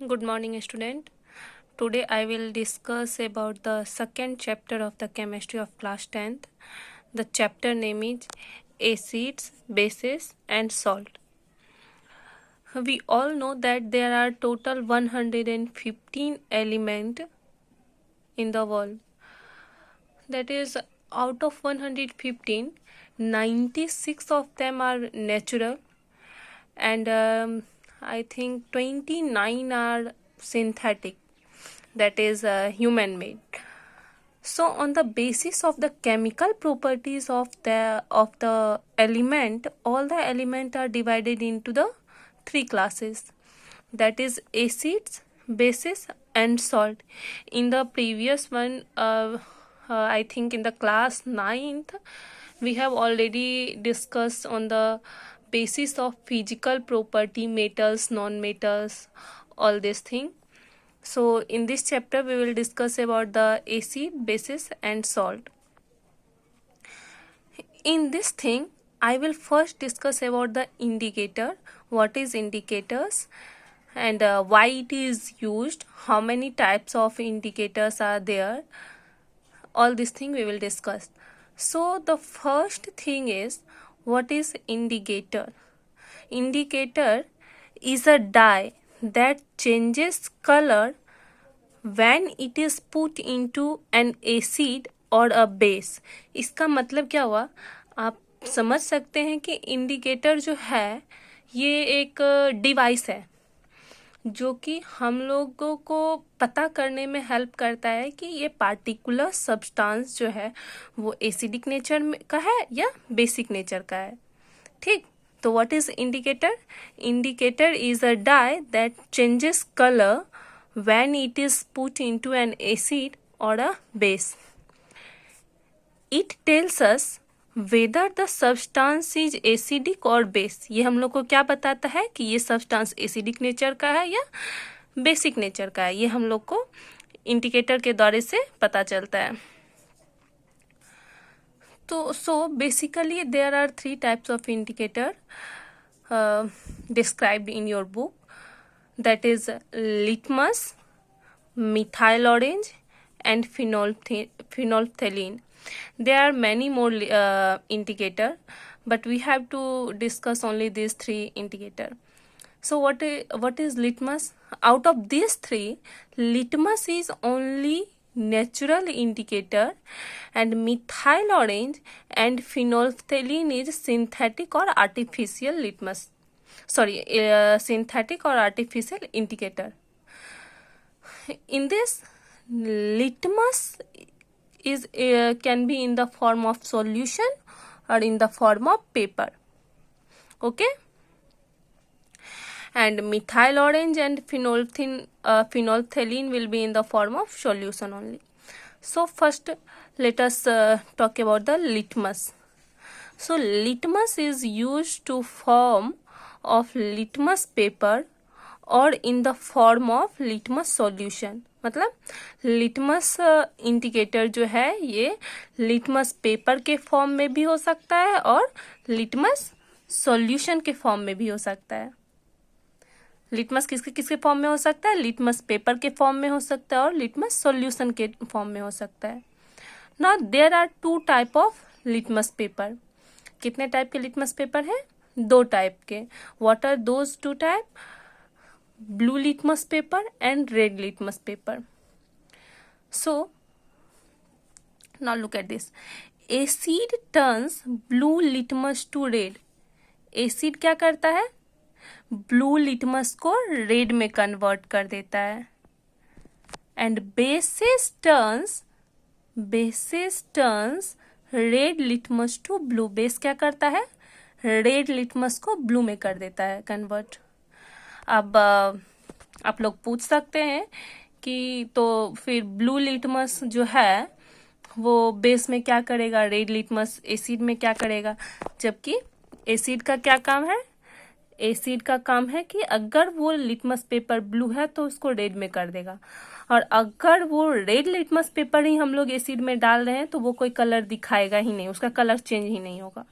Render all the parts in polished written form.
Good morning, student. Today I will discuss about the second chapter of the chemistry of class 10th. The chapter name is acids, bases and salt. We all know that there are total 115 elements in the world. That is, out of 115, 96 of them are natural and I think 29 are synthetic, that is human made. So on the basis of the chemical properties of the element, all the elements are divided into the three classes, that is acids, bases and salt. In the previous one, I think in the class 9th, we have already discussed on the basis of physical property, metals, non-metals, all this thing. So in this chapter we will discuss about the acid, bases and salt. In this thing I will first discuss about the indicator, what is indicators and why it is used, how many types of indicators are there, all this thing we will discuss. So the first thing is, what is indicator? Indicator is a dye that changes color when it is put into an acid or a base. इसका मतलब क्या हुआ, आप समझ सकते हैं कि indicator जो है ये एक डिवाइस है जो कि हम लोगों को पता करने में हेल्प करता है कि ये पार्टिकुलर सब्सटेंस जो है वो एसिडिक नेचर का है या बेसिक नेचर का है. ठीक, तो what is indicator? Indicator is a dye that changes colour when it is put into an acid or a base. It tells us whether the substance is acidic or base. ये हम लोग को क्या बताता है कि ये सब्सटेंस एसिडिक नेचर का है या बेसिक नेचर का है. ये हम लोग को इंडिकेटर के द्वारा से पता चलता है. तो so basically there are 3 types of indicator described in your book. That is litmus, methyl orange and phenolphthalein. There are many more indicator, but we have to discuss only these 3 indicator. So what is litmus? Out of these 3, litmus is only natural indicator and methyl orange and phenolphthalein is synthetic or artificial litmus. Synthetic or artificial indicator. In this, litmus is can be in the form of solution or in the form of paper. Okay, and methyl orange and phenolphthalein will be in the form of solution only. So first let us talk about the litmus. So litmus is used to form of litmus paper और in the form of litmus solution. मतलब litmus indicator जो है ये litmus paper के form में भी हो सकता है और लिटमस सॉल्यूशन के फॉर्म में भी हो सकता है. लिटमस किसके किसके फॉर्म में हो सकता है? लिटमस पेपर के फॉर्म में हो सकता है और लिटमस सॉल्यूशन के फॉर्म में हो सकता है. Now there are 2 type of litmus paper. कितने टाइप के लिटमस पेपर है? 2 टाइप के. What are those 2 type? blue litmus paper and red litmus paper. So now look at this. Acid turns blue litmus to red. Acid क्या करता है? blue litmus को red में convert कर देता है. and bases turns red litmus to blue. base क्या करता है? red litmus को blue में कर देता है convert. अब आप लोग पूछ सकते हैं कि तो फिर ब्लू लिटमस जो है वो बेस में क्या करेगा, रेड लिटमस एसिड में क्या करेगा? जबकि एसिड का क्या काम है? एसिड का काम है कि अगर वो लिटमस पेपर ब्लू है तो उसको रेड में कर देगा, और अगर वो रेड लिटमस पेपर ही हम लोग एसिड में डाल रहे हैं तो वो कोई कलर दिखाएगा ही नहीं, उसका कलर चेंज ही नहीं होगा.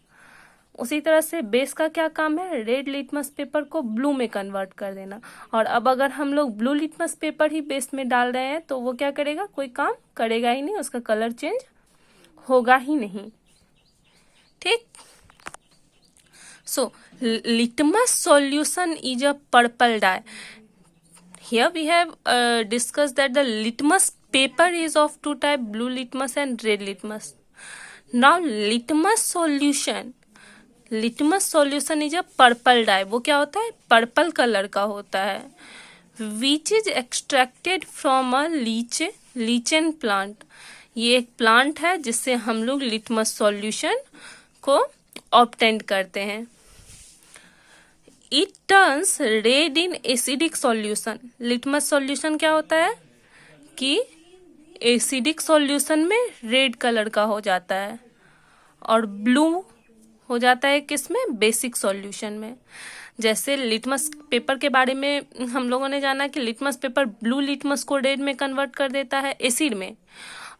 उसी तरह से बेस का क्या काम है, रेड लिटमस पेपर को ब्लू में कन्वर्ट कर देना। और अब अगर हम लोग ब्लू लिटमस पेपर ही बेस में डाल रहे हैं तो वो क्या करेगा, कोई काम करेगा ही नहीं, उसका कलर चेंज होगा ही नहीं। ठीक। सो litmus solution is a purple dye. Here we have discussed that the litmus paper is of two type, blue litmus and red litmus. Now litmus solution is a purple dye. वो क्या होता है, purple colour का होता है। Which is extracted from a lichen plant. ये एक plant है जिससे हम लोग लिटमस सॉल्यूशन को ऑब्टेन करते हैं। It turns red in acidic solution. Litmus solution क्या होता है कि एसिडिक सॉल्यूशन में रेड कलर का हो जाता है और ब्लू हो जाता है किसमें, बेसिक सॉल्यूशन में। जैसे लिटमस पेपर के बारे में हम लोगों ने जाना कि लिटमस पेपर ब्लू लिटमस को रेड में कन्वर्ट कर देता है एसिड में,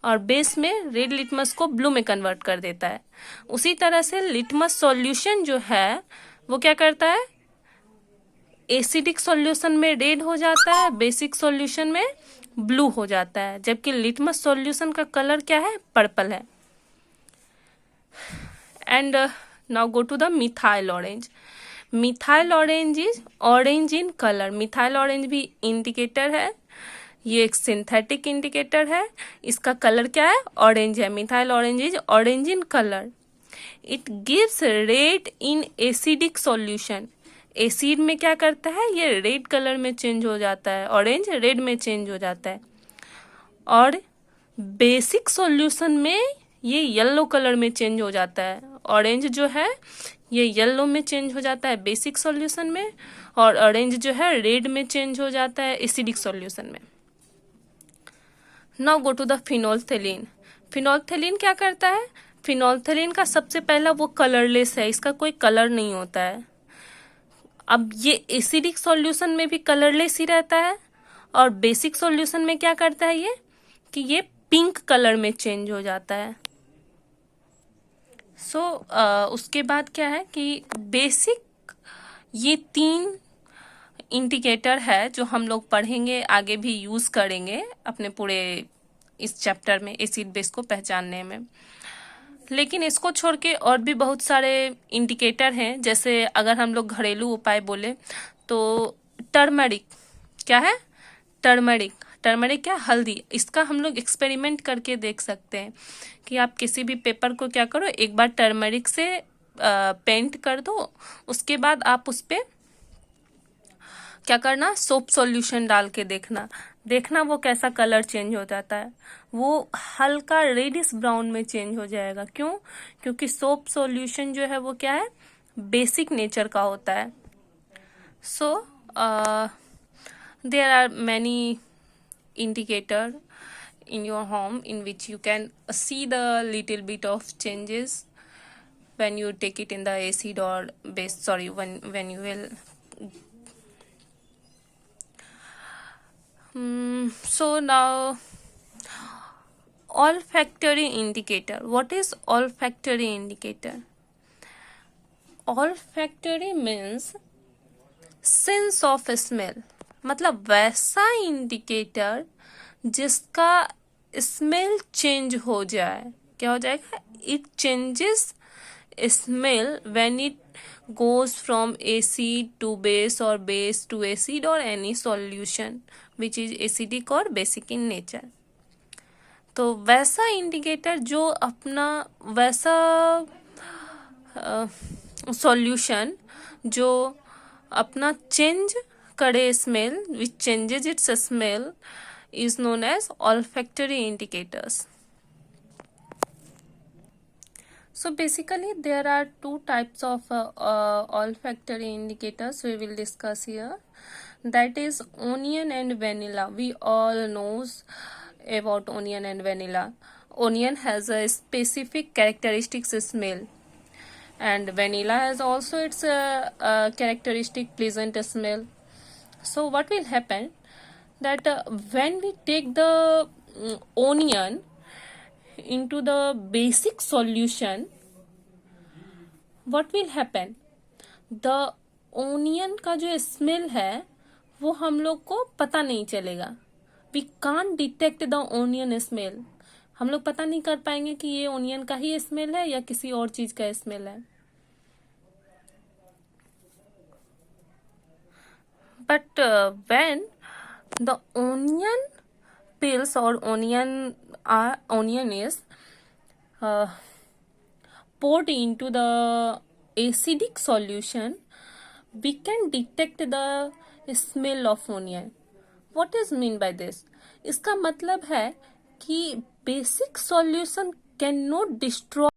और बेस में रेड लिटमस को ब्लू में कन्वर्ट कर देता है। उसी तरह से लिटमस सॉल्यूशन जो है वो क्या करता है, एसिडिक सॉल्यूशन में रेड हो जाता है, बेसिक सॉल्यूशन में ब्लू हो जाता है, जबकि लिटमस सॉल्यूशन का कलर क्या है, पर्पल है। And now go to the methyl orange. Methyl orange is orange in colour. Methyl orange भी इंडिकेटर है, ये एक सिंथेटिक इंडिकेटर है, इसका कलर क्या है, ऑरेंज है। Methyl orange is orange in colour. It gives red in acidic solution. Acid में क्या करता है, ये रेड कलर में चेंज हो जाता है, ऑरेंज रेड में चेंज हो जाता है। और बेसिक सॉल्यूशन में ये येलो कलर में चेंज हो जाता है। ऑरेंज जो है ये येलो में चेंज हो जाता है बेसिक सॉल्यूशन में, और ऑरेंज जो है रेड में चेंज हो जाता है एसिडिक सॉल्यूशन में। Now go to the phenolphthalein. Phenolphthalein क्या करता है, फिनोल्फथेलीन का सबसे पहला वो कलरलेस है, इसका कोई कलर नहीं होता है। अब ये एसिडिक सॉल्यूशन में भी कलरलेस ही रहता है, और बेसिक सॉल्यूशन में क्या करता है ये कि ये पिंक कलर में चेंज हो जाता है। सो उसके बाद क्या है कि बेसिक ये 3 इंडिकेटर है जो हम लोग पढ़ेंगे, आगे भी यूज करेंगे अपने पूरे इस चैप्टर में एसिड बेस को पहचानने में। लेकिन इसको छोड़ के और भी बहुत सारे इंडिकेटर हैं। जैसे अगर हम लोग घरेलू उपाय बोले तो टर्मरिक क्या है, टर्मरिक क्या, हल्दी। इसका हम लोग एक्सपेरिमेंट करके देख सकते हैं कि आप किसी भी पेपर को क्या करो, एक बार टर्मरिक से पेंट कर दो, उसके बाद आप उस पर क्या करना, सोप सॉल्यूशन डाल के देखना वो कैसा कलर चेंज हो जाता है। वो हल्का रेडिश ब्राउन में चेंज हो जाएगा। क्यों, क्योंकि सोप सॉल्यूशन जो है वो क्या है, बेसिक नेचर का होता है। So there are many indicator in your home in which you can see the little bit of changes when you take it in the acid or base, sorry, when you will so now olfactory indicator. What is olfactory indicator? Olfactory means sense of smell, मतलब वैसा indicator जिसका smell change हो जाए। क्या हो जाएगा, it changes smell when it goes from acid to base और base to acid और any solution which is acidic और बेसिक इन नेचर। तो वैसा इंडिकेटर जो अपना वैसा सॉल्यूशन जो अपना चेंज करे smell, which changes it's smell, is known as olfactory indicators. So basically there are 2 types of olfactory indicators we will discuss here. That is onion and vanilla. We all knows about onion and vanilla. Onion has a specific characteristics smell, and vanilla has also its characteristic pleasant smell. So what will happen that when we take the onion into the basic solution, what will happen? The onion का जो smell है वो हम लोग को पता नहीं चलेगा. We can't detect the onion smell. हम लोग पता नहीं कर पाएंगे कि ये ओनियन का ही स्मेल है या किसी और चीज का स्मेल है. But when the onion peels or onion is poured into the acidic solution, we can detect the smell of onion. What is mean by this? इसका मतलब है कि basic solution cannot destroy